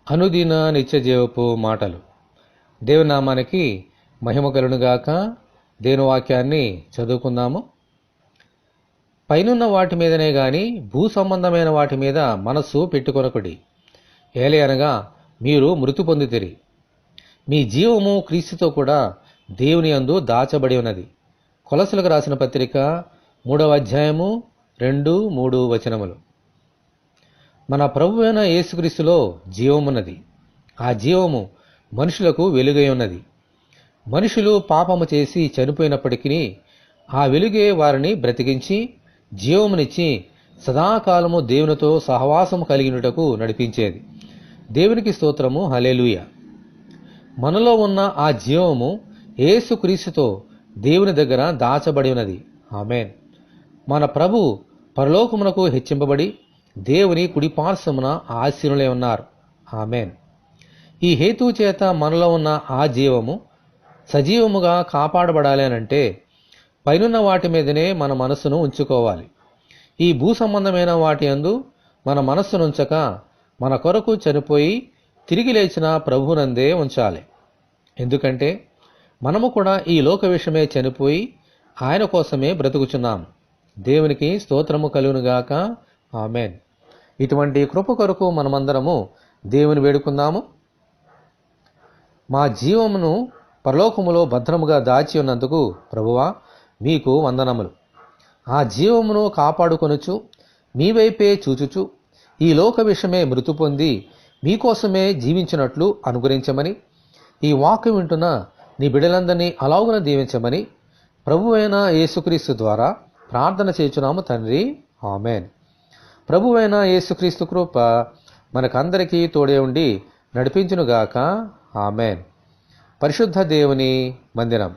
అనుదిన నిత్యజీవపు మాటలు. దేవుని నామానికి మహిమ కలుగునుగాక. దేవుని వాక్యాన్ని చదువుకుందాము. పైనున్న వాటి మీదనే గాని భూ సంబంధమైన వాటి మీద మనస్సు పెట్టుకొనకుడి. ఏలయనగా మీరు మృతి పొందితిరి, మీ జీవము క్రీస్తుతో కూడా దేవుని యందు దాచబడి ఉన్నది. కొలసలకు రాసిన పత్రిక 3వ అధ్యాయము 2-3 వచనములు. మన ప్రభువైన యేసుక్రీస్తులో జీవమున్నది. ఆ జీవము మనుషులకు వెలుగై ఉన్నది. మనుషులు పాపము చేసి చనిపోయినప్పటికీ ఆ వెలుగే వారిని బ్రతికించి జీవమునిచ్చి సదాకాలము దేవునితో సహవాసము కలిగినటకు నడిపించేది. దేవునికి స్తోత్రము, హల్లెలూయా. మనలో ఉన్న ఆ జీవము యేసుక్రీస్తుతో దేవుని దగ్గర దాచబడి ఉన్నది. ఆమేన్. మన ప్రభు పరలోకమునకు హెచ్చింపబడి దేవుని కుడిపార్శ్వమున ఆసీనులై ఉన్నారు. ఆమేన్. ఈ హేతువు చేత మనలో ఉన్న ఆ జీవము సజీవముగా కాపాడబడాలి అనంటే పైనున్న వాటి మీదనే మన మనస్సును ఉంచుకోవాలి. ఈ భూ సంబంధమైన వాటి యందు మన మనస్సునుంచక మన కొరకు చనిపోయి తిరిగి లేచిన ప్రభునందే ఉంచాలి. ఎందుకంటే మనము కూడా ఈ లోక విషయమే చనిపోయి ఆయన కోసమే బ్రతుకుచున్నాం. దేవునికి స్తోత్రము కలుగునుగాక. ఆమేన్. ఇటువంటి కృప కొరకు మనమందరము దేవుని వేడుకుందాము. మా జీవమును పరలోకములో భద్రముగా దాచి ఉన్నందుకు ప్రభువా మీకు వందనములు. ఆ జీవమును కాపాడుకొనుచు మీ వైపే చూచుచు ఈ లోక విషయమే మృతి పొంది మీకోసమే జీవించినట్లు అనుగ్రహించమని, ఈ వాక్యం వింటున్న నీ బిడ్డలందరినీ అలాగున దీవించమని ప్రభువైన యేసుక్రీస్తు ద్వారా ప్రార్థన చేయుచున్నాము తండ్రి. ఆమేన్. ప్రభువైన యేసుక్రీస్తు కృప మనకందరికీ తోడే ఉండి నడిపించునుగాక. ఆమేన్. పరిశుద్ధ దేవుని మందిరం.